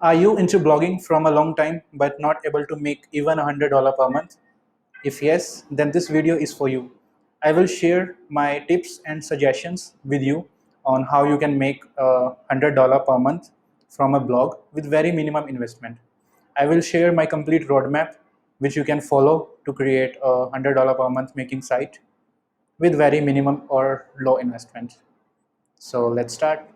Are you into blogging from a long time but not able to make even $100 per month? If yes, then this video is for you. I will share my tips and suggestions with you on how you can make $100 per month from a blog with very minimum investment. I will share my complete roadmap which you can follow to create a $100 per month making site with very minimum or low investment. So let's start.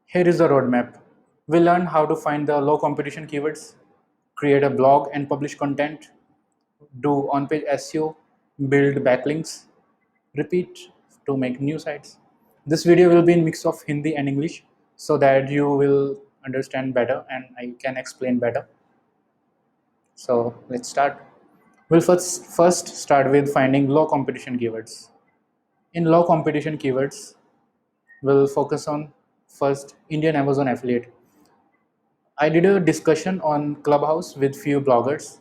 Here is the roadmap. We'll learn how to find the low competition keywords, create a blog and publish content, do on-page SEO, build backlinks, repeat to make new sites. This video will be in mix of Hindi and English so that you will understand better and I can explain better. So let's start. We'll first start with finding low competition keywords. In low competition keywords, we'll focus on first Indian Amazon affiliate. I did a discussion on Clubhouse with few bloggers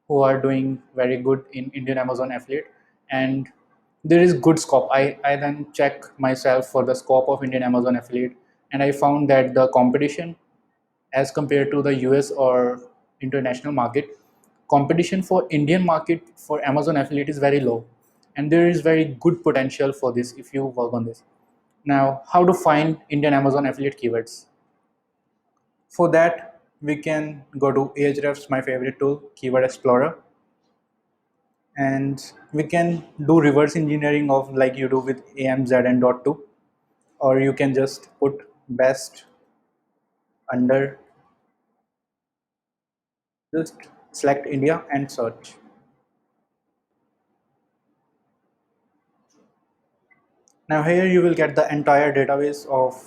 who are doing very good in Indian Amazon affiliate, and there is good scope. I then check myself for the scope of Indian Amazon affiliate, and I found that the competition as compared to the US or international market, competition for Indian market for Amazon affiliate is very low, and there is very good potential for this if you work on this. Now, how to find Indian Amazon affiliate keywords? For that, we can go to Ahrefs, my favorite tool, Keyword Explorer, and we can do reverse engineering of like you do with AMZN dot two, or you can just put best under, just select India and search. Now here you will get the entire database of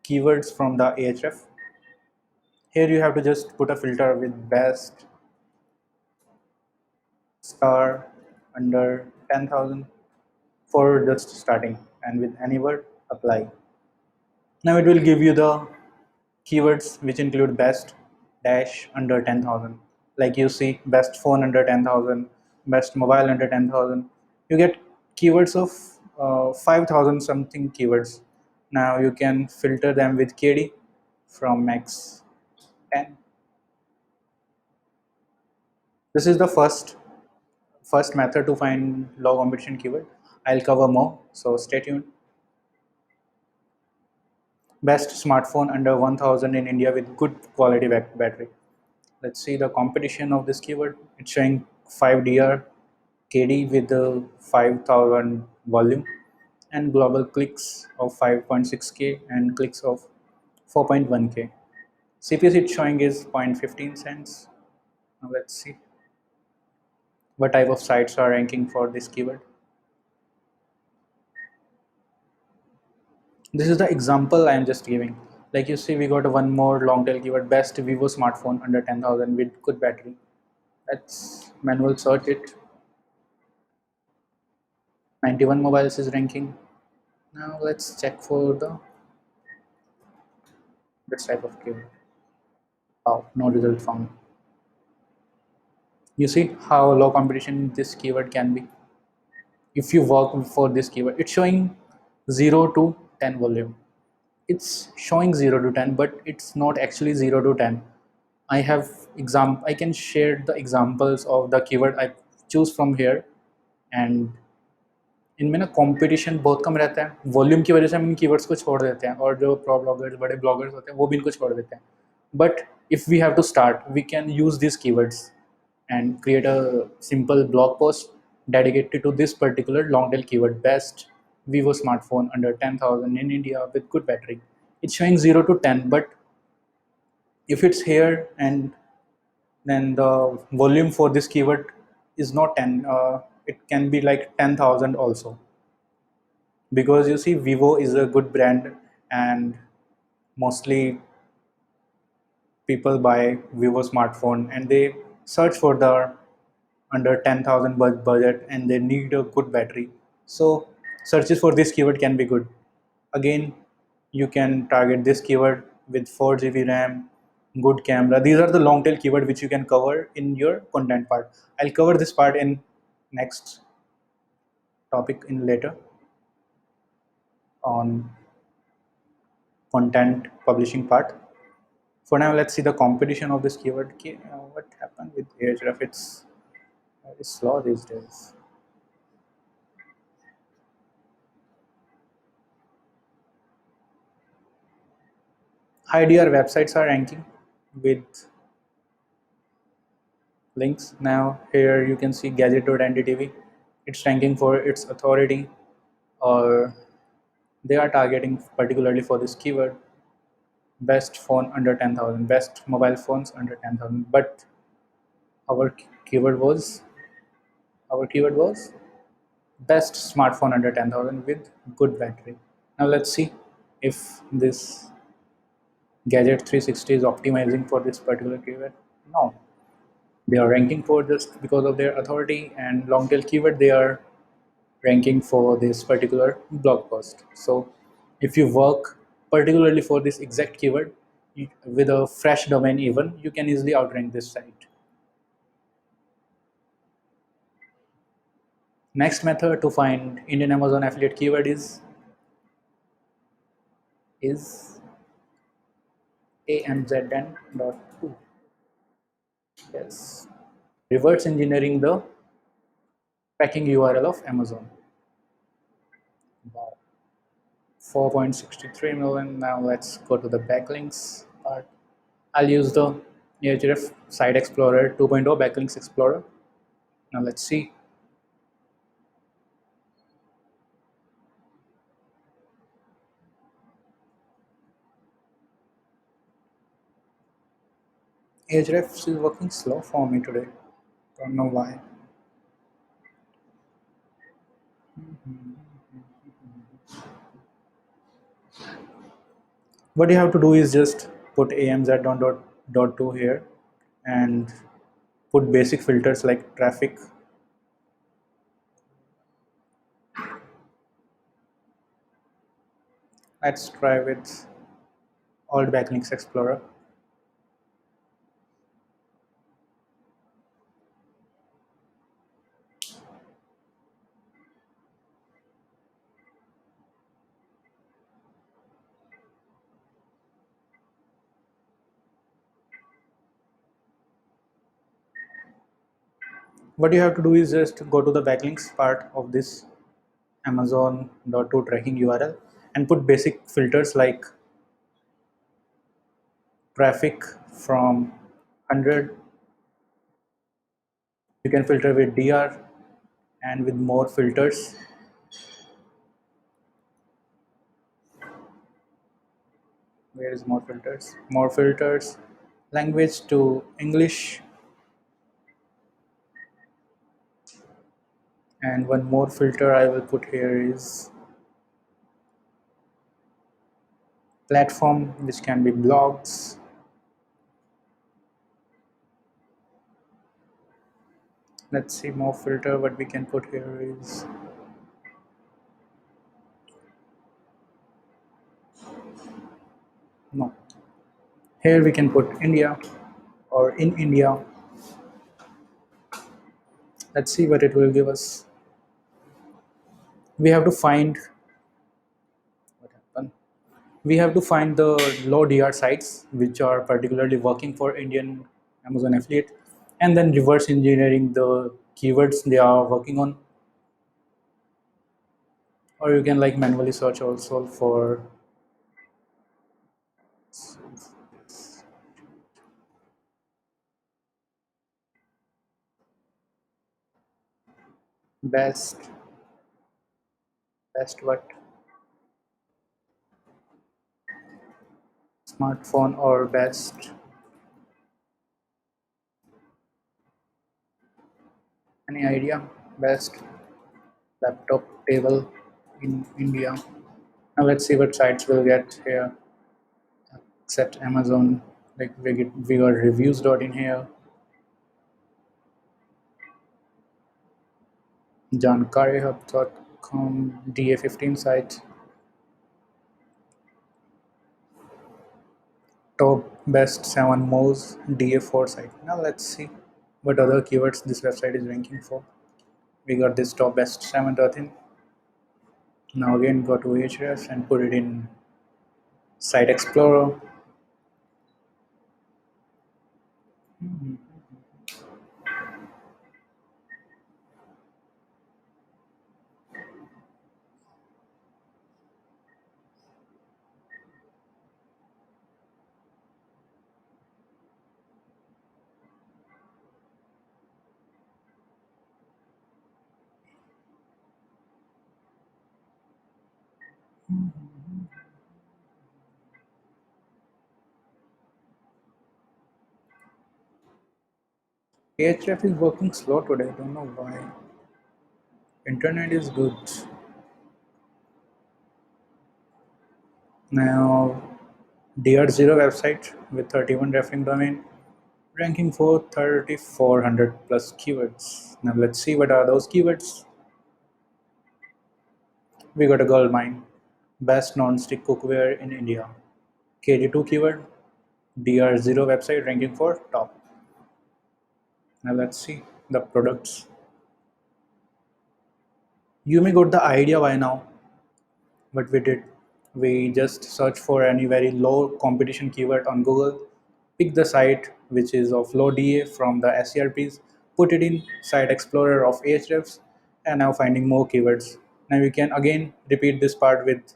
keywords from the Ahref. Here you have to just put a filter with best star under 10,000 for just starting, and with any word apply. Now it will give you the keywords which include best dash under 10,000. Like you see best phone under 10,000, best mobile under 10,000. You get keywords of 5,000 something keywords. Now you can filter them with KD from max 10. This is the first method to find low competition keyword. I'll cover more, so stay tuned. Best smartphone under 1000 in India with good quality battery. Let's see the competition of this keyword. It's showing 5DR KD with the 5000 volume and global clicks of 5.6k and clicks of 4.1k. CPS it's showing is 0.15 cents. Now let's see what type of sites are ranking for this keyword. This is the example I am just giving. Like you see, we got one more long tail keyword, best Vivo smartphone under 10,000 with good battery. Let's manual search it. 91 mobiles is ranking. Now let's check for the this type of keyword. Oh, no result found. You see how low competition this keyword can be. If you work for this keyword, it's showing 0 to 10 volume. It's showing 0 to 10, but it's not actually 0 to 10. I can share the examples of the keyword I choose from here, and इनमें ना competition बहुत कम रहता है. Volume की वजह से हम इन keywords को छोड़ देते हैं, और जो प्रो ब्लॉगर्स बड़े ब्लॉगर्स होते हैं वो भी इनको छोड़ देते हैं. But if we have to start, we can use this keywords and create a simple blog post dedicated to this particular long tail keyword, best Vivo smartphone under 10,000 in India with good battery. It's showing 0 to 10, but if it's here and then the volume for this keyword is not 10, it can be like 10,000 also, because you see Vivo is a good brand and mostly people buy Vivo smartphone and they search for the under 10,000 budget and they need a good battery. So searches for this keyword can be good. Again, you can target this keyword with 4 GB RAM, good camera. These are the long tail keyword which you can cover in your content part. I'll cover this part in next topic in later on content publishing part. For now, let's see the competition of this keyword. What happened with Ahrefs? It's very slow these days. IDR websites are ranking with links. Now here you can see gadget.ndtv. It's ranking for its authority, or they are targeting particularly for this keyword. Best phone under 10,000, best mobile phones under 10,000. But our keyword was our keyword was best smartphone under 10,000 with good battery. Now let's see if this Gadget 360 is optimizing for this particular keyword. No, they are ranking for just because of their authority and long tail keyword. They are ranking for this particular blog post. So if you work particularly for this exact keyword with a fresh domain, even you can easily outrank this site. Next method to find Indian Amazon affiliate keyword is amzn.2. Yes, reverse engineering the tracking URL of Amazon. Wow. 4.63 million. Now let's go to the backlinks part. I'll use the Ahrefs Site Explorer 2.0 Backlinks Explorer. Now let's see. Ahrefs is working slow for me today. Don't know why. What you have to do is just put amz.2 here and put basic filters like traffic. Let's try with Alt Backlinks Explorer. What you have to do is just go to the backlinks part of this Amazon.2 tracking URL and put basic filters like traffic from 100. You can filter with DR and with more filters. Where is more filters? More filters. Language to English. And one more filter I will put here is platform, which can be blogs. Let's see more filter. What we can put here is no. Here we can put India or in India. Let's see what it will give us. We have to find what happened. We have to find the low DR sites which are particularly working for Indian Amazon affiliate, and then reverse engineering the keywords they are working on. Or you can like manually search also for best best what smartphone or best any idea best laptop table in India. Now let's see what sites we'll get here except Amazon. Like we got reviews dot in here, jankarihub.com, DA15 site, top best 7 modes, DA4 site. Now let's see what other keywords this website is ranking for. We got this top best 7 in. Now again go to Ahrefs and put it in Site Explorer. Ahref is working slow today. I don't know why. Internet is good. Now, DR0 website with 31 referring domain, ranking for 3400 plus keywords. Now let's see what are those keywords. We got a gold mine, best non-stick cookware in India. KD2 keyword, DR0 website ranking for top. Now let's see the products. You may got the idea by now what we did. We just search for any very low competition keyword on Google, pick the site which is of low DA from the SERPs, put it in Site Explorer of Ahrefs, and now finding more keywords. Now we can again repeat this part with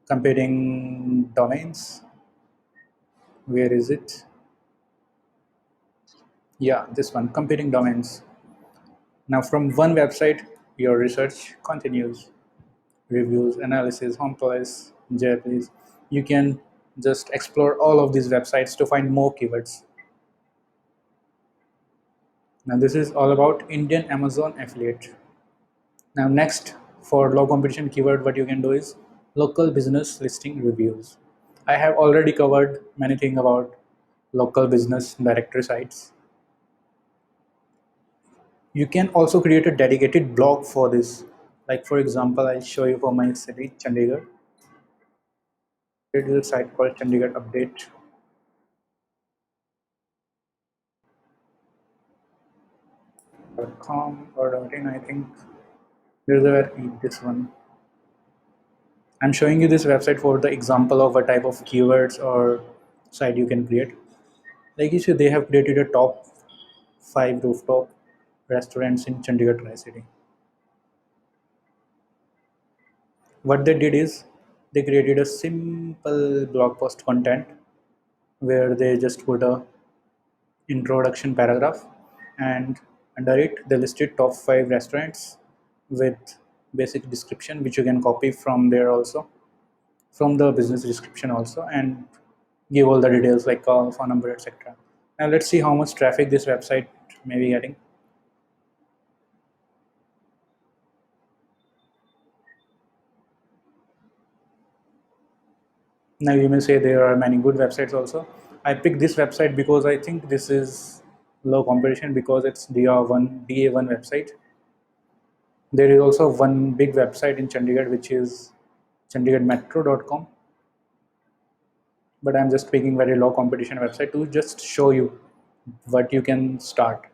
comparing domains. Where is it? Yeah, this one, comparing domains. Now from one website, your research continues. Reviews, analysis, home police, JPlease. You can just explore all of these websites to find more keywords. Now this is all about Indian Amazon affiliate. Now next, for low competition keyword, what you can do is local business listing reviews. I have already covered many things about local business directory sites. You can also create a dedicated blog for this. Like for example, I'll show you for my city, Chandigarh. It is a site called Chandigarh Update. .com or .in, I think. There's a this one. I'm showing you this website for the example of a type of keywords or site you can create. Like you see, they have created a top 5 rooftop restaurants in Chandigarh Tri-City. What they did is they created a simple blog post content where they just put a introduction paragraph, and under it they listed top 5 restaurants with basic description which you can copy from there also, from the business description also, and give all the details like call, phone number, etc. Now let's see how much traffic this website may be getting. Now you may say there are many good websites also. I picked this website because I think this is low competition because it's DA1 website. There is also one big website in Chandigarh which is chandigarhmetro.com, but I'm just picking very low competition website to just show you what you can start.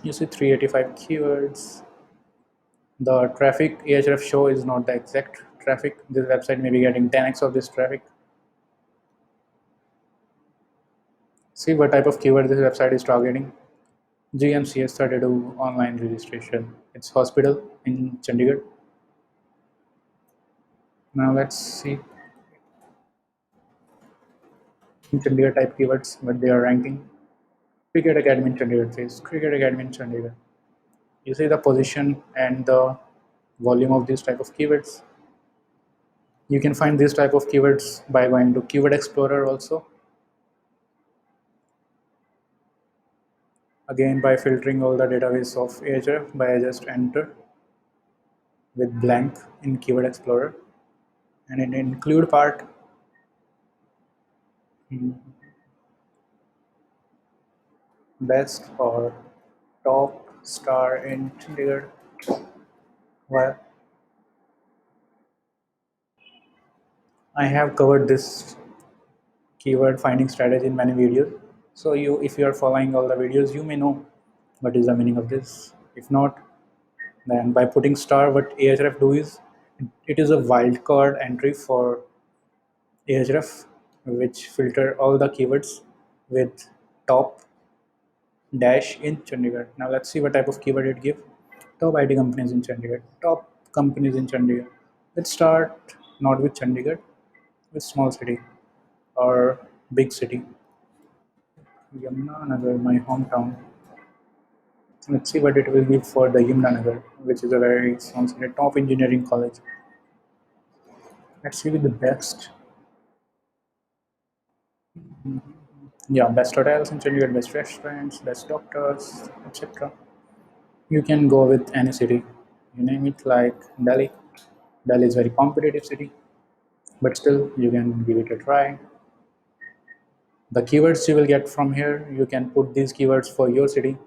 You see 385 keywords. The traffic Ahref show is not the exact traffic. This website may be getting 10x of this traffic. See what type of keyword this website is targeting. GMCS 32 online registration. It's hospital in Chandigarh. Now let's see in Chandigarh type keywords what they are ranking. Cricket Academy in Chandigarh says Cricket Academy in Chandigarh. You see the position and the volume of these type of keywords. You can find this type of keywords by going to Keyword Explorer also. Again by filtering all the database of Ahref by just enter with blank in Keyword Explorer, and in include part, best or top star in Chandigarh. Well, I have covered this keyword finding strategy in many videos. So you, if you are following all the videos, you may know what is the meaning of this. If not, then by putting star, what Ahref do is it is a wildcard entry for Ahref, which filter all the keywords with top dash in Chandigarh. Now let's see what type of keyword it give. Top IT companies in Chandigarh. Top companies in Chandigarh. Let's start not with Chandigarh, with small city or big city. Yamunanagar, my hometown. Let's see what it will give for the Yamuna which is a very sounds like a top engineering college. Let's see with the best. Yeah, best hotels in Chandigarh, best restaurants, best doctors, etc. You can go with any city, you name it, like Delhi. Delhi is very competitive city, but still you can give it a try. The keywords you will get from here, you can put these keywords for your city,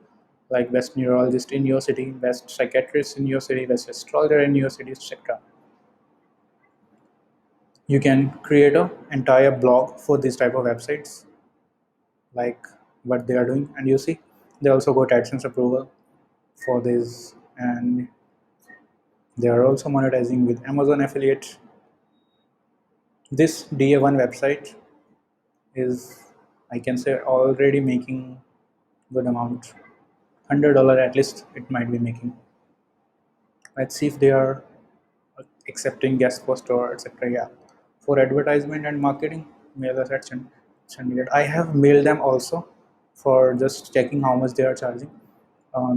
like best neurologist in your city, best psychiatrist in your city, best astrologer in your city, etc. You can create a entire blog for these type of websites, like what they are doing, and you see they also got AdSense approval for this, and they are also monetizing with Amazon affiliate. This DA1 website is, I can say, already making good amount, $100 at least it might be making. Let's see if they are accepting guest post or etc. Yeah, for advertisement and marketing, mail us at Chandigarh. I have mailed them also for just checking how much they are charging.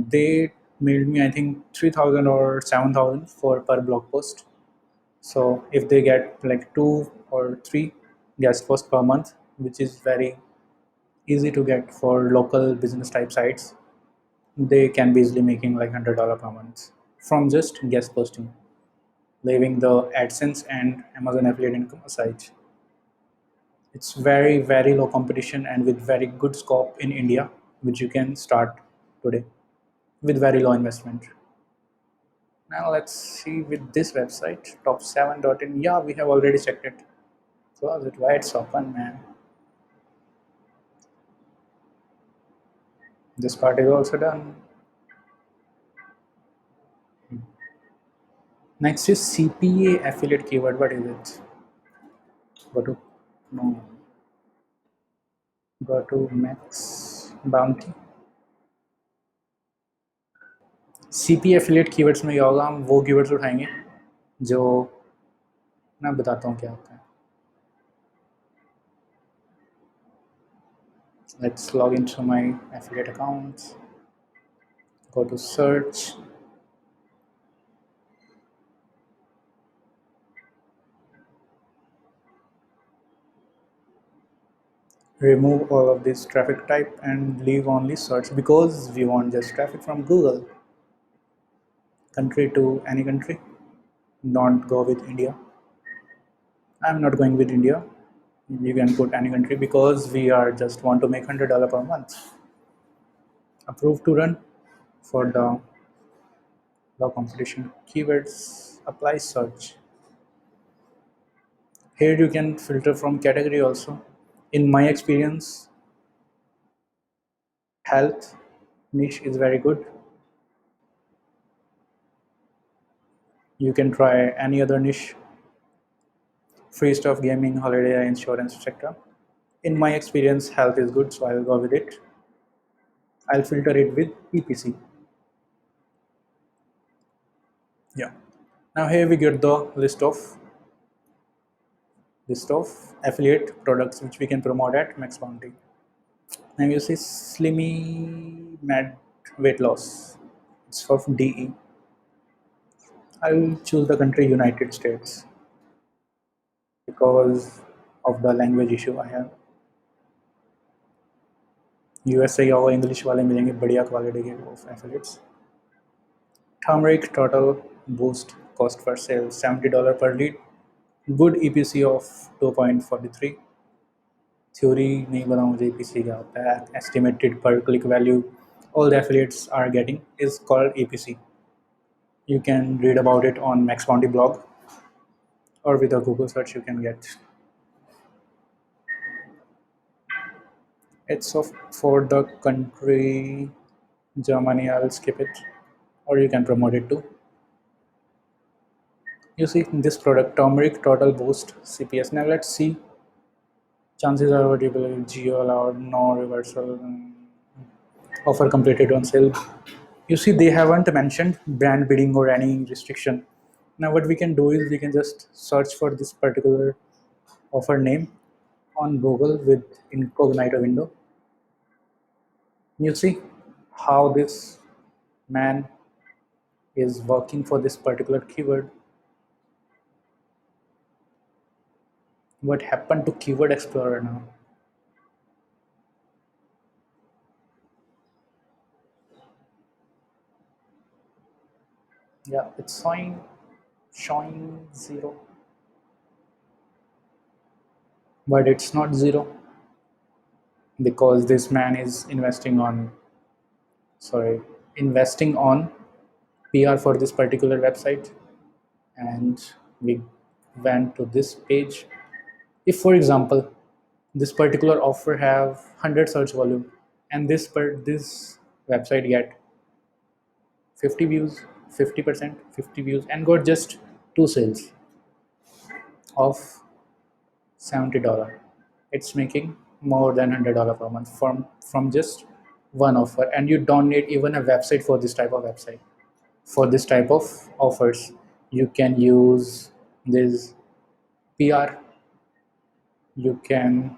They mailed me I think 3,000 or 7,000 for per blog post. So if they get like two or three guest posts per month, which is very easy to get for local business type sites, they can be easily making like $100 per month from just guest posting, leaving the AdSense and Amazon affiliate income aside. It's very, very low competition and with very good scope in India, which you can start today with very low investment. Now let's see with this website, top7.in. Yeah, we have already checked it. Close it. Why it's open, man? This part is also done. Next is CPA affiliate keyword. What is it? Go to no. Go to Max Bounty. CPA affiliate keywords में क्या होगा, हम वो keywords उठाएंगे जो मैं बताता हूँ क्या होता है. Let's log into my affiliate accounts. Go to search. Remove all of this traffic type and leave only search because we want just traffic from Google. Country to any country. Don't go with India. I'm not going with India. You can put any country because we are just want to make $100 per month. Approve to run for the low competition keywords. Apply search. Here you can filter from category also. In my experience, health niche is very good. You can try any other niche, free stuff, gaming, holiday, insurance, etc. In my experience, health is good, so I'll go with it. I'll filter it with EPC. Yeah. Now here we get the list of affiliate products which we can promote at Max Bounty. Now you see Slimmy Mad weight loss. It's for DE. I'll choose the country United States because of the language issue I have. USA या वो English वाले मिलेंगे बढ़िया quality के affiliates. Turmeric total boost cost per sale $70 per lead. Good EPC of 2.43. Theory नहीं पता मुझे EPC क्या होता है. Estimated per click value all the affiliates are getting is called EPC. You can read about it on Max Bounty blog or with a Google search you can get. It's of for the country Germany. I'll skip it, or you can promote it too. You see this product turmeric total boost CPS. Now let's see. Chances are what you will geo allowed, no reversal, offer completed on sale. You see they haven't mentioned brand bidding or any restriction. Now what we can do is we can just search for this particular offer name on Google with incognito window. You see how this man is working for this particular keyword. What happened to Keyword Explorer now? Yeah, it's showing 0, but it's not 0 because this man is investing on PR for this particular website. And we went to this page. If, for example, this particular offer have 100 search volume and this website get 50 views, 50%, 50 views, and got just 2 sales of $70, it's making more than $100 per month from just one offer. And you don't need even a website for this type of website. For this type of offers, you can use this PR. You can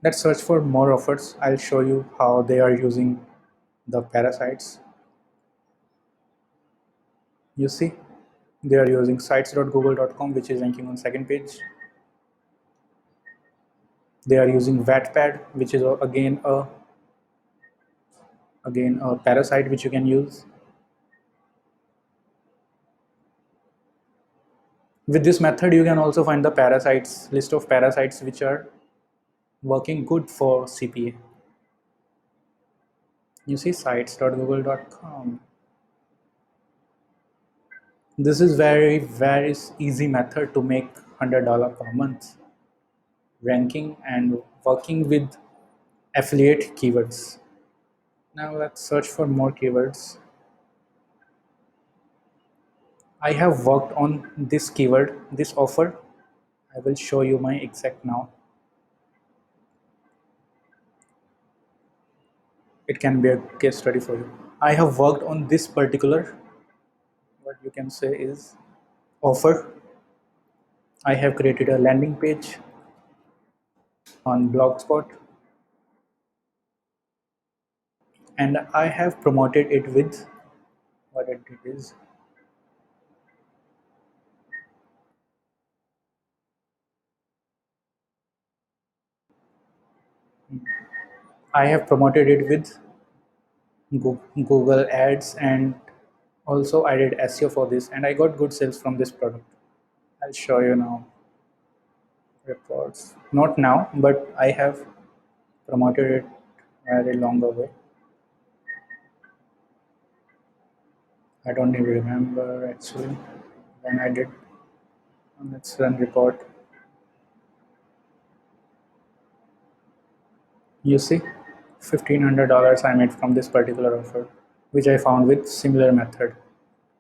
Let's search for more offers. I'll show you how they are using the parasites. You see, they are using sites.google.com, which is ranking on second page. They are using Wattpad, which is again a parasite which you can use. With this method, you can also find the list of parasites which are working good for CPA. You see sites.google.com. This is very easy method to make $100 per month ranking and working with affiliate keywords. Now let's search for more keywords. I have worked on this keyword, this offer. I will show you my exact now. It can be a case study for you. I have worked on this particular, what you can say is offer. I have created a landing page on Blogspot and I have promoted it with what it is. I have promoted it with Google Ads, and also I did SEO for this and I got good sales from this product. I'll show you now. Reports. Not now, but I have promoted it very long ago. I don't even remember actually when I did. Let's run report. You see, $1,500 I made from this particular offer, which I found with similar method.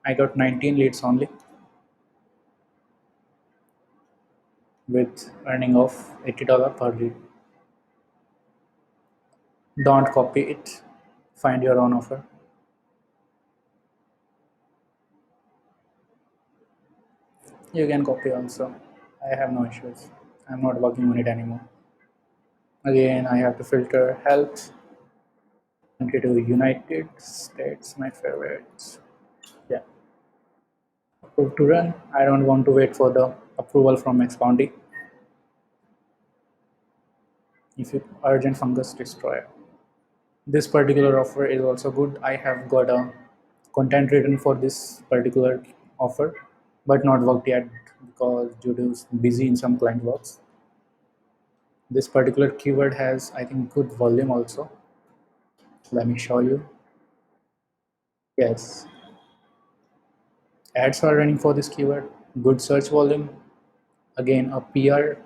I got 19 leads only with earning of $80 per lead. Don't copy it. Find your own offer. You can copy also. I have no issues. I'm not working on it anymore. Again, I have to filter health. Country to United States, my favorite. Yeah. Approve to run. I don't want to wait for the approval from Xbounty. If you urgent fungus destroyer. This particular offer is also good. I have got a content written for this particular offer, but not worked yet because due to busy in some client works. This particular keyword has, I think, good volume also. Let me show you. Yes, ads are running for this keyword. Good search volume. Again, a PR.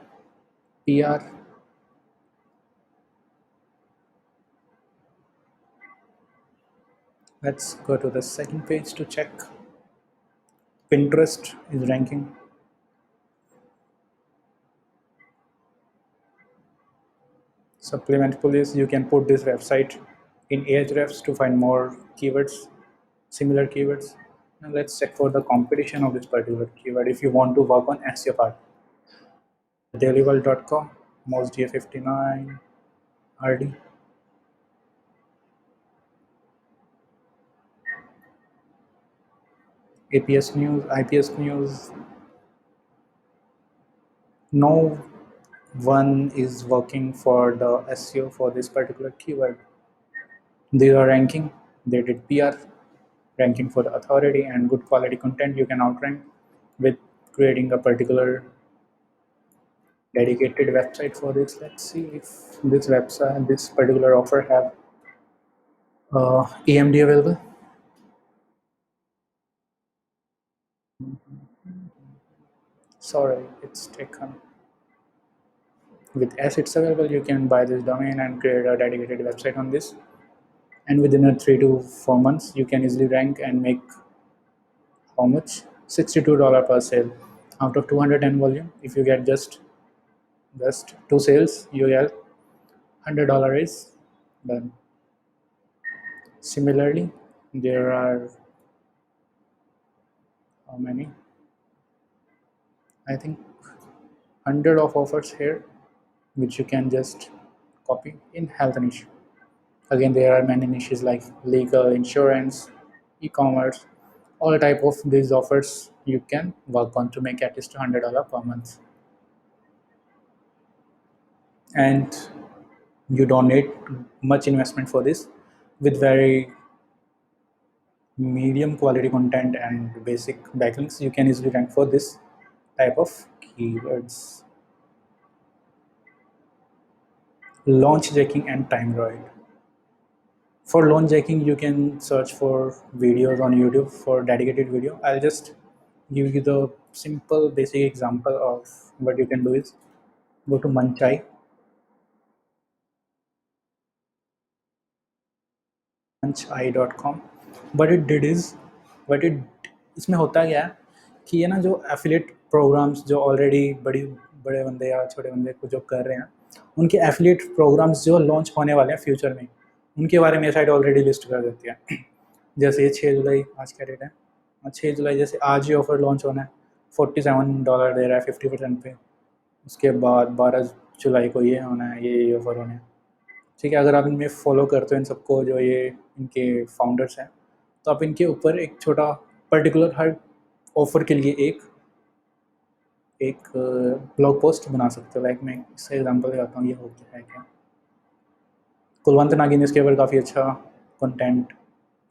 Let's go to the second page to check. Pinterest is ranking. Supplement police, you can put this website in Ahrefs to find more keywords, similar keywords. Now let's check for the competition of this particular keyword if you want to work on SEO part. Dailyworld.com, MozDA59, RD. APS News, IPS News. No one is working for the SEO for this particular keyword. They are ranking, they did PR, ranking for the authority and good quality content you can outrank with creating a particular dedicated website for this. Let's see if this website, this particular offer have AMD available. Sorry, it's taken. With S it's available, you can buy this domain and create a dedicated website on this. And within a 3 to 4 months, you can easily rank and make how much? $62 per sale out of 210 volume. If you get just two sales, you get $100 is done. Similarly, there are how many? I think 100 of offers here, which you can just copy in health niche. Again, there are many niches like legal, insurance, e-commerce, all type of these offers you can work on to make at least $100 per month. And you don't need much investment for this. With very medium quality content and basic backlinks, you can easily rank for this type of keywords. Launch jacking and Timeroid. For launch jacking, you can search for videos on YouTube for dedicated video. I'll just give you the simple basic example of what you can do is go to munchai.com. What it did is, what it इसमें होता क्या है कि ये ना जो affiliate programmes जो already बड़े बंदे या छोटे बंदे को जो कर रहे हैं, उनके एफिलेट प्रोग्राम्स जो लॉन्च होने वाले हैं फ्यूचर में, उनके बारे में ये साइट ऑलरेडी लिस्ट कर देती है। जैसे ये 6 जुलाई, आज क्या डेट है? 6 जुलाई, जैसे आज ही ऑफर लॉन्च होना है, $47 दे रहा है 50% पे। उसके बाद 12 जुलाई को ये होना है, ये ऑफर होना है। ठीक है, अगर आप इनमें फॉलो करते हो इन सबको, जो ये इनके फाउंडर्स हैं, तो आप इनके ऊपर एक छोटा पर्टिकुलर हर ऑफर के लिए एक एक ब्लॉग पोस्ट बना सकते हो। लाइक मैं इससे एग्जांपल दिखाता हूँ, ये हो क्या है क्या। कुलवंत नागी ने इसके ऊपर काफ़ी अच्छा कंटेंट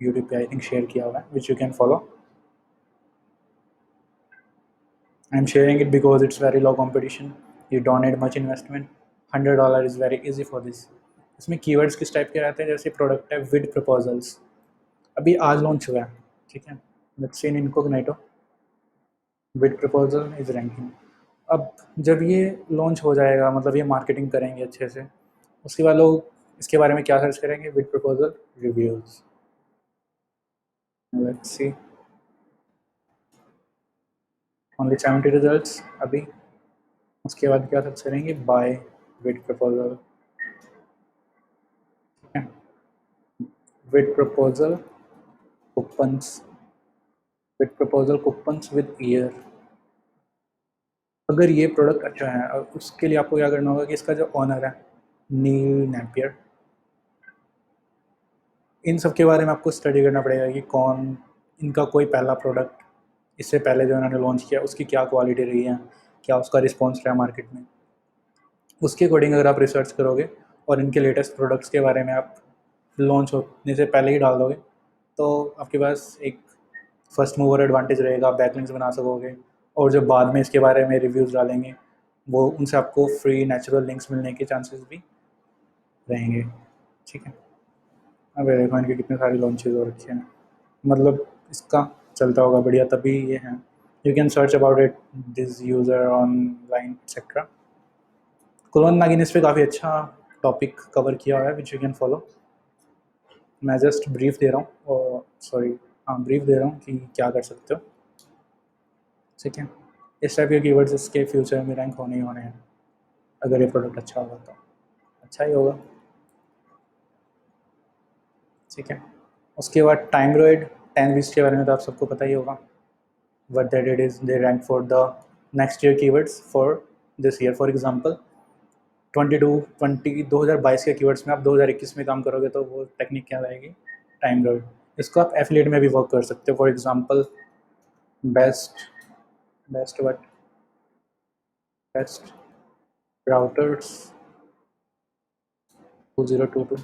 यूट्यूब पे आई थिंक शेयर किया हुआ है, which you can follow. I am sharing it because it's very low competition, you don't need much investment, $100 is very easy for this. इसमें कीवर्ड्स किस टाइप के रहते हैं? जैसे प्रोडक्ट है विद प्रपोजल्स, अभी आज लॉन्च हुआ है, ठीक है। Let's see in incognito, with proposal is ranking. अब जब ये लॉन्च हो जाएगा, मतलब ये मार्केटिंग करेंगे अच्छे से, उसके बाद लोग इसके बारे में क्या सर्च करेंगे? With proposal reviews. Let's see, only 70 results अभी। उसके बाद क्या सर्च करेंगे? Buy with proposal, with proposal coupons, with proposal coupons with year. अगर ये प्रोडक्ट अच्छा है, उसके लिए आपको क्या करना होगा कि इसका जो ऑनर है नील नैपियर, इन सब के बारे में आपको स्टडी करना पड़ेगा कि कौन इनका कोई पहला प्रोडक्ट इससे पहले जो इन्होंने लॉन्च किया उसकी क्या क्वालिटी रही है, क्या उसका रिस्पॉन्स रहा मार्केट में। उसके अकॉर्डिंग अगर आप रिसर्च करोगे और इनके लेटेस्ट प्रोडक्ट्स के बारे में आप लॉन्च होने से पहले ही डाल दोगे, तो आपके पास एक फर्स्ट मूवर एडवांटेज रहेगा, आप बैकलिंक्स बना सकोगे। और जो बाद में इसके बारे में रिव्यूज़ डालेंगे, वो उनसे आपको फ्री नेचुरल लिंक्स मिलने के चांसेस भी रहेंगे, ठीक है। अब ये देखो इनके कितने सारे लॉन्चेज हो रखे हैं, मतलब इसका चलता होगा बढ़िया, तभी ये हैं। You can search about it, this user online etcetera. Kulwant Nagi ने इस पर काफ़ी अच्छा टॉपिक कवर किया हुआ है, विच यू कैन फॉलो। मैं जस्ट ब्रीफ दे रहा हूँ, और सॉरी, हाँ ब्रीफ दे रहा हूँ कि क्या कर सकते हो, ठीक है। इस टाइप के कीवर्ड्स इसके फ्यूचर में रैंक होने ही होने हैं। अगर ये प्रोडक्ट अच्छा होगा तो अच्छा ही होगा, ठीक है। उसके बाद टाइमरॉइड 10-20 के बारे में तो आप सबको पता ही होगा। what they did is they ranked for the next year keywords for this year. For example, 2022 के कीवर्ड्स में आप 2021 में काम करोगे तो वो टेक्निक क्या रहेगी? Time rod. इसको आप एफिलिएट में भी वर्क कर सकते हो। For example best best what best routers 2022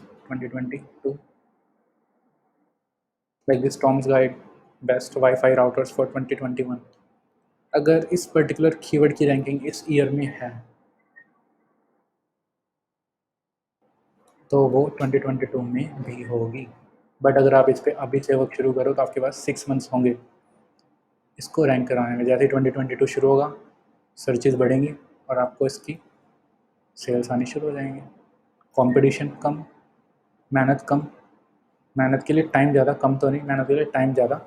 like this Tom's guide best Wi-Fi routers for 2021। अगर इस पर्टिकुलर कीवर्ड की रैंकिंग इस ईयर में है तो वो 2022 में भी होगी। बट अगर आप इस पर अभी से वर्क शुरू करो तो आपके पास 6 मंथ्स होंगे इसको रैंक कराने में। जैसे ही 2022 शुरू होगा सर्चेज बढ़ेंगी और आपको इसकी सेल्स आनी शुरू हो जाएंगे। कंपटीशन कम, मेहनत कम, मेहनत के लिए टाइम ज़्यादा, कम तो नहीं, मेहनत के लिए टाइम ज़्यादा,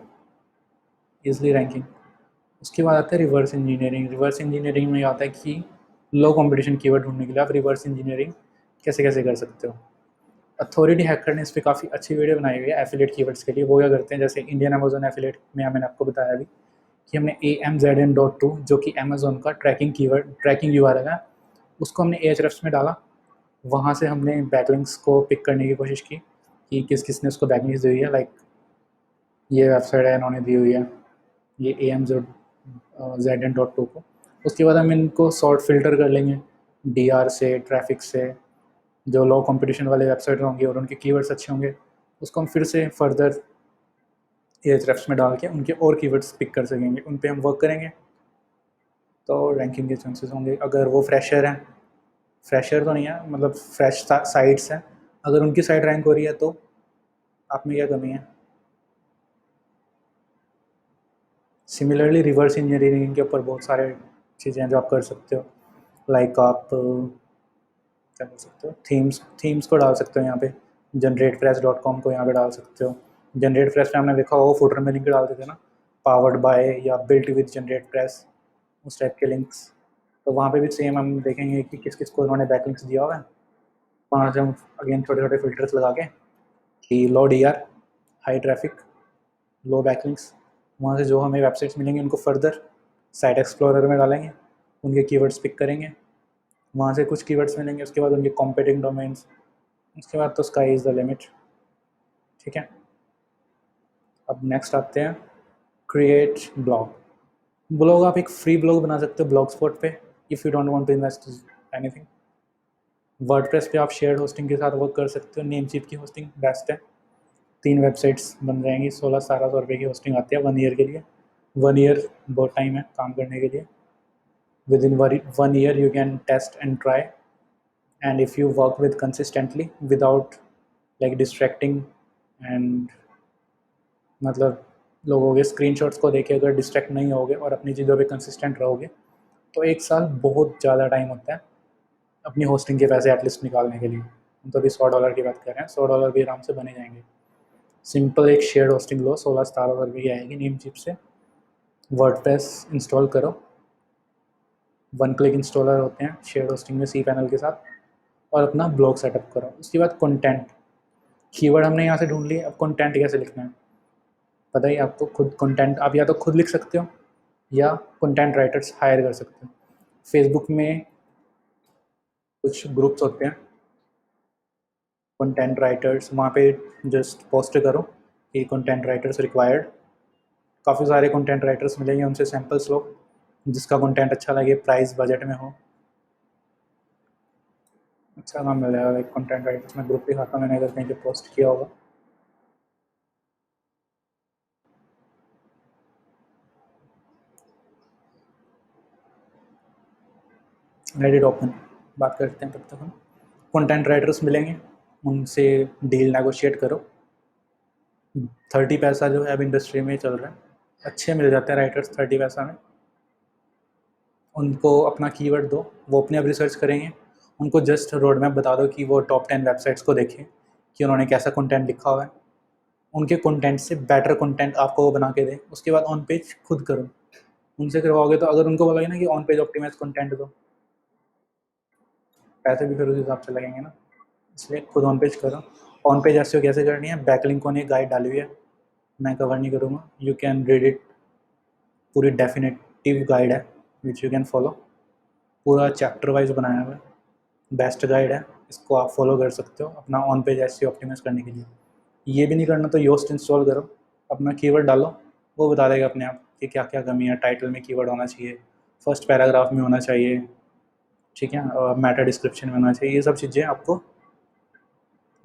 ईजिली रैंकिंग। उसके बाद आता है रिवर्स इंजीनियरिंग। रिवर्स इंजीनियरिंग में आता है कि लो कंपटीशन कीवर्ड ढूंढने के लिए आप रिवर्स इंजीनियरिंग कैसे कैसे कर सकते हो। अथॉरिटी हैकर ने इस पर काफ़ी अच्छी वीडियो बनाई हुई है एफिलेट कीवर्ड्स के लिए। वो क्या करते हैं, जैसे इंडियन अमेजोन एफिलेट में मैंने आपको बताया अभी कि हमने AMZN.2 जो कि अमेजोन का ट्रैकिंग कीवर्ड ट्रैकिंग URL है उसको हमने Ahrefs में डाला। वहाँ से हमने बैकलिंक्स को पिक करने की कोशिश की कि किस किसने उसको बैकलिंक्स दी हुई है। लाइक ये वेबसाइट है इन्होंने दी हुई है ये AMZN.2 को। उसके बाद हम इनको सॉर्ट फिल्टर कर लेंगे DR से, ट्रैफिक से, जो लो कंपटीशन वाले वेबसाइट होंगे और उनके कीवर्ड्स अच्छे होंगे उसको हम फिर से फर्दर Ahrefs में डाल के उनके और कीवर्ड्स पिक कर सकेंगे, उन पे हम वर्क करेंगे तो रैंकिंग के चांसेस होंगे। अगर वो फ्रेशर हैं, फ्रेशर तो नहीं है मतलब फ्रेश साइट्स हैं, अगर उनकी साइट रैंक हो रही है तो आप में क्या कमी है। सिमिलरली रिवर्स इंजीनियरिंग के ऊपर बहुत सारे चीज़ें हैं जो आप कर सकते हो। लाइक आप क्या कर सकते हो, थीम्स को डाल सकते हो यहाँ पे, जनरेटप्रेस.com को यहाँ पे डाल सकते हो। जनरेटप्रेस पे हमने देखा हो फुटर में लिंक डाल देते ना, पावर्ड बाय या बिल्ट विद जनरेटप्रेस, उस टाइप के लिंक्स। तो वहाँ पे भी सेम हम देखेंगे कि किस किस को उन्होंने बैकलिंक्स दिया हुआ है। वहाँ से हम अगेन छोटे छोटे फिल्टर्स लगा के कि लो DR, हाई ट्रैफिक, लो बैकलिंक्स, वहाँ से जो हमें वेबसाइट्स मिलेंगे उनको फर्दर साइट एक्सप्लोरर में डालेंगे, उनके कीवर्ड्स पिक करेंगे, वहाँ से कुछ कीवर्ड्स मिलेंगे, उसके बाद उनके कॉम्पिटिंग डोमेन्स, उसके बाद तो स्काई इज़ द लिमिट। ठीक है, अब नेक्स्ट आते हैं क्रिएट ब्लॉग। ब्लॉग आप एक फ्री ब्लॉग बना सकते हो ब्लॉग स्पॉट पे if you don't want to invest anything. WordPress पे आप शेयर्ड होस्टिंग के साथ वर्क कर सकते हो, नेमचीप की होस्टिंग बेस्ट है। 3 वेबसाइट्स बन जाएंगी, 16-1700 रुपये की होस्टिंग आती है 1 ईयर के लिए। 1 ईयर बहुत टाइम है काम करने के लिए। With in 1 year you can test and try, and if you work with consistently without like distracting and मतलब लोगों के स्क्रीनशॉट्स को देख के अगर डिस्ट्रैक्ट नहीं होगे और अपनी चीज़ों पे कंसिस्टेंट रहोगे तो 1 साल बहुत ज़्यादा टाइम होता है अपनी होस्टिंग के पैसे एटलीस्ट निकालने के लिए। हम तो अभी $100 की बात कर रहे हैं, $100 भी आराम से बने जाएंगे। सिंपल एक शेयर होस्टिंग लो, 16-17 रुपये की आएगी नीम चिप से, वर्डप्रेस इंस्टॉल करो, 1 क्लिक इंस्टॉलर होते हैं शेयर होस्टिंग में cPanel के साथ, और अपना ब्लॉग सेटअप करो। उसके बाद कंटेंट, कीवर्ड हमने यहाँ से ढूंढ लिए, अब कंटेंट कैसे लिखना है पता ही आपको। खुद कंटेंट आप या तो खुद लिख सकते हो या कंटेंट राइटर्स हायर कर सकते हो। फेसबुक में कुछ ग्रुप्स होते हैं कंटेंट राइटर्स, वहाँ पे जस्ट पोस्ट करो कि कंटेंट राइटर्स रिक्वायर्ड। काफ़ी सारे कंटेंट राइटर्स मिलेंगे, उनसे सैम्पल्स लो, जिसका कंटेंट अच्छा लगे, प्राइस बजट में हो, अच्छा काम मिल जाएगा। लाइक कंटेंट राइटर्स में ग्रुप भी खाता मैंने अगर कहीं पे पोस्ट किया होगा। रेडिट ओपन बात करते हैं तब तक हम। कंटेंट राइटर्स मिलेंगे, उनसे डील नेगोशिएट करो। 30 पैसा जो है अब इंडस्ट्री में चल रहा है, अच्छे मिल जाते हैं राइटर्स 30 पैसा में। उनको अपना कीवर्ड दो, वो अपने आप रिसर्च करेंगे। उनको जस्ट रोड मैप बता दो कि वो टॉप 10 वेबसाइट्स को देखें कि उन्होंने कैसा कंटेंट लिखा हुआ है, उनके कंटेंट से बेटर कंटेंट आपको वो बना के दें। उसके बाद ऑन पेज खुद करो, उनसे करवाओगे तो अगर उनको बोलोगे ना कि ऑन पेज ऑप्टिमाइज कंटेंट दो, पैसे भी फिर उस हिसाब से लगेंगे ना, इसलिए खुद ऑन पेज करो। ऑन पेज एसईओ कैसे करनी है, बैकलिंक ने गाइड डाली हुई है, मैं कवर नहीं करूँगा, यू कैन रीड इट, पूरी डेफिनेटिव गाइड है विच यू कैन फॉलो, पूरा चैप्टर वाइज बनाया हुआ है, बेस्ट गाइड है, इसको आप फॉलो कर सकते हो अपना ऑन पेज एसईओ ऑप्टिमाइज करने के लिए। ये भी नहीं करना तो योस्ट इंस्टॉल करो, अपना कीवर्ड डालो, वो बता देगा अपने आप कि क्या क्या कमी है। टाइटल में कीवर्ड होना चाहिए, फर्स्ट पैराग्राफ में होना चाहिए, ठीक है, और मेटा डिस्क्रिप्शन में होना चाहिए। ये सब चीज़ें आपको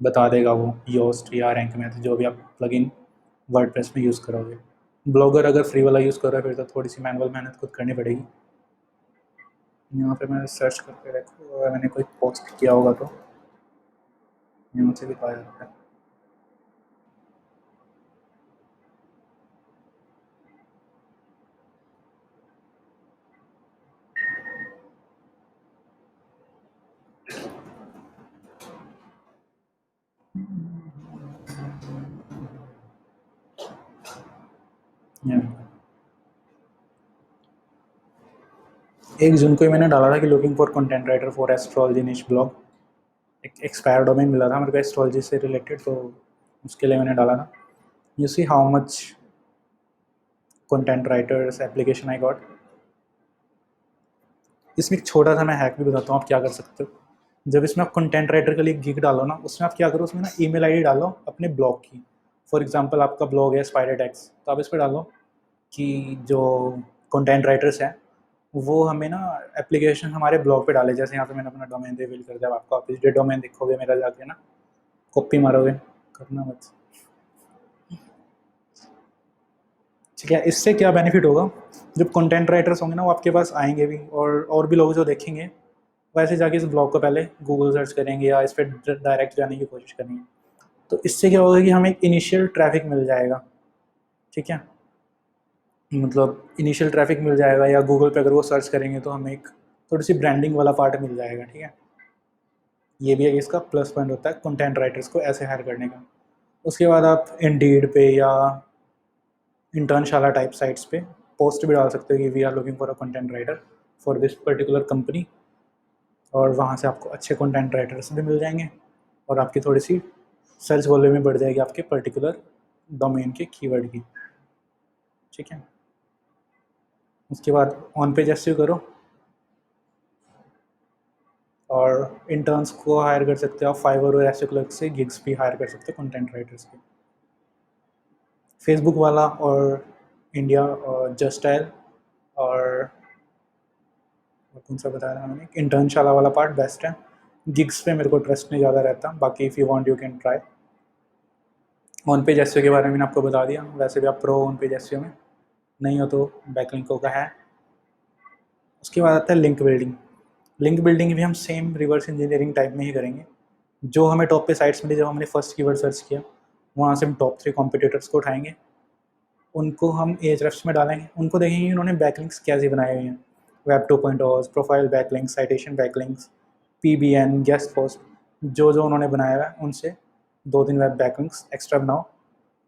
बता देगा वो योस्ट या रैंक मैथ, जो भी आप प्लगइन वर्डप्रेस में यूज़ करोगे। ब्लॉगर अगर फ्री वाला यूज़ कर रहा है फिर तो थोड़ी सी मैनुअल मेहनत खुद करनी पड़ेगी। यहाँ पे मैं सर्च करके देखूँ, अगर मैंने कोई पोस्ट किया होगा तो यहाँ से भी पाया जाता है। एक जून को ही मैंने डाला था कि looking for content writer for astrology निश ब्लॉग। एक एक्सपायर डोमेन मिला था मेरे को एस्ट्रोलॉजी से रिलेटेड, तो उसके लिए मैंने डाला था। You see how much content writers application I got. इसमें एक छोटा सा मैं हैक भी बताता हूँ आप क्या कर सकते हो। जब इसमें आप कंटेंट राइटर के लिए गिग डालो ना, उसमें आप क्या करो, उसमें ना ईमेल आईडी डालो अपने ब्लॉग की। फॉर एग्जांपल आपका ब्लॉग है स्पाइडर टैक्स, तो आप इस पर डालो कि जो कंटेंट राइटर्स हैं वो हमें ना एप्लीकेशन हमारे ब्लॉग पे डाले। जैसे यहाँ पे मैंने अपना डोमेन रिवील कर दिया, आपको आप इस डोमेन दिखोगे मेरा जाके ना, कॉपी मारोगे, करना मत, ठीक है। इससे क्या बेनिफिट होगा, जब कंटेंट राइटर्स होंगे ना वो आपके पास आएंगे भी, और भी लोग जो देखेंगे वैसे जाके इस ब्लॉग को पहले गूगल सर्च करेंगे या इस पर डायरेक्ट जाने की कोशिश करेंगे। तो इससे क्या होगा कि हमें एक इनिशियल ट्रैफिक मिल जाएगा, ठीक है, मतलब इनिशियल ट्रैफिक मिल जाएगा, या गूगल पे अगर वो सर्च करेंगे तो हमें एक थोड़ी सी ब्रांडिंग वाला पार्ट मिल जाएगा, ठीक है। ये भी एक इसका प्लस पॉइंट होता है कंटेंट राइटर्स को ऐसे हायर करने का। उसके बाद आप इंडीड पे या इंटर्नशाला टाइप साइट्स पे पोस्ट भी डाल सकते हो कि we are looking for a content writer for this particular company, और वहाँ से आपको अच्छे कंटेंट राइटर्स भी मिल जाएंगे और आपकी थोड़ी सी सर्च वॉल्यूम में बढ़ जाएगी आपके पर्टिकुलर डोमेन के कीवर्ड की, ठीक है। उसके बाद ऑन पेज एसईओ करो और इंटर्न्स को हायर कर सकते हो आप फाइवर और ऐसे क्लर्क से गिग्स भी हायर कर सकते हो कंटेंट राइटर्स के। फेसबुक वाला और इंडिया और जस्टाइल और कौन सा बताया था मैंने, इंटर्नशाला वाला पार्ट बेस्ट है। गिग्स पे मेरे को ट्रस्ट नहीं ज़्यादा रहता, बाकी if you want you can try. On page SEO के बारे में मैंने आपको बता दिया, वैसे भी आप प्रो ऑन पेज एसईओ में, नहीं हो तो बैकलिंकों का है। उसके बाद आता है लिंक बिल्डिंग। लिंक बिल्डिंग भी हम सेम रिवर्स इंजीनियरिंग टाइप में ही करेंगे। जो हमें टॉप पे साइट्स मिली, जब हमने फर्स्ट कीवर्ड सर्च किया वहाँ से हम टॉप 3 कॉम्पिटिटर्स को उठाएंगे, उनको हम एज में डालेंगे, उनको देखेंगे उन्होंने बैकलिंक्स कैसे बनाए हुए हैं, web 2.0, profile backlinks, citation backlinks, PBN, guest post, जो जो उन्होंने बनाया हुआ है उनसे 2-3 वेब बैकलिंक्स एक्स्ट्रा बनाओ,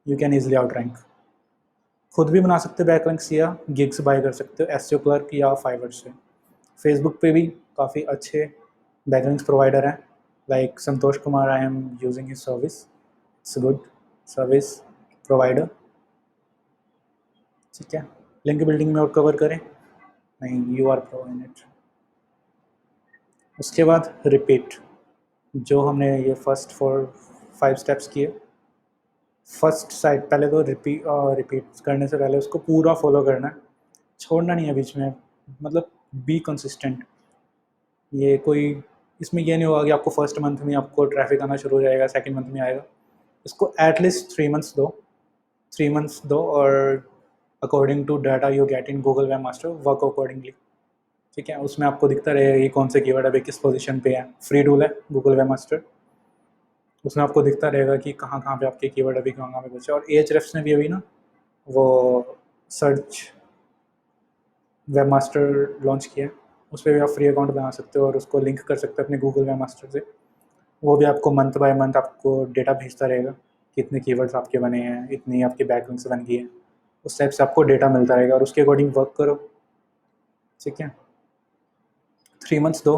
you can easily out rank. खुद भी बना सकते हो बैकलिंक्स या गिग्स बाय कर सकते हो एसईओ क्लर्क या फाइवर से। फेसबुक पे भी काफ़ी अच्छे बैकलिंक्स प्रोवाइडर हैं, like Santosh Kumar, I am using his service, it's good service provider, ठीक है। लिंक बिल्डिंग में और कवर करें, नहीं you are pro in it. उसके बाद रिपीट, जो हमने ये फर्स्ट 4-5 स्टेप्स किए, फर्स्ट साइट पहले तो रिपीट करने से पहले उसको पूरा फॉलो करना है, छोड़ना नहीं है बीच में, मतलब बी कंसिस्टेंट। ये कोई इसमें ये नहीं होगा कि आपको फर्स्ट मंथ में आपको ट्रैफिक आना शुरू हो जाएगा, सेकंड मंथ में आएगा। इसको एटलीस्ट 3 मंथ्स दो, 3 मंथ्स दो, और according to data you get in Google webmaster work accordingly, ठीक है। उसमें आपको दिखता रहेगा कि कौन से कीवर्ड अभी किस पोजीशन पे है, फ्री टूल है गूगल वेब मास्टर, उसमें आपको दिखता रहेगा कि कहाँ कहाँ पे आपके कीवर्ड अभी कहाँ कहाँ पे बचे। और एच ने भी अभी ना वो सर्च वेब मास्टर लॉन्च किया है, उस पर भी आप फ्री अकाउंट बना सकते हो और उसको लिंक कर सकते हो अपने गूगल वेब मास्टर से। वो भी आपको मंथ बाय मंथ आपको डेटा भेजता रहेगा, कितने कीवर्ड्स आपके बने हैं, इतनी आपकी बैकलिंक्स बन गई है, उस टाइप से आपको डेटा मिलता रहेगा और उसके अकॉर्डिंग वर्क करो, ठीक है। 3 मंथ्स दो,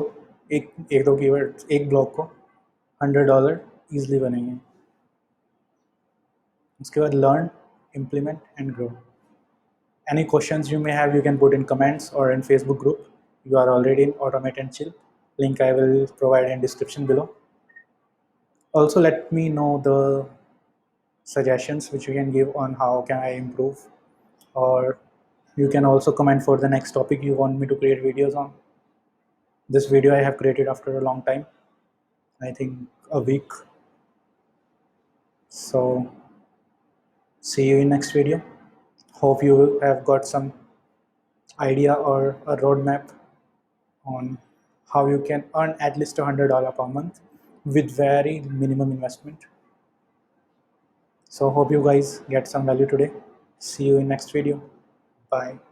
एक दो कीवर्ड एक ब्लॉग को, $100 ईजिली बनेंगे। उसके बाद learn, implement and grow. Any questions you may have, you can put in comments or in Facebook group. You are already in Automate and Chill. Link I will provide in description below. Also, let me know the suggestions which you can give on how can I improve, or You can also comment for the next topic you want me to create videos on. This video I have created after a long time, I think a week. So see you in next video. Hope you have got some idea or a roadmap on how you can earn at least $100 per month with very minimum investment. So hope you guys get some value today. See you in next video. Bye.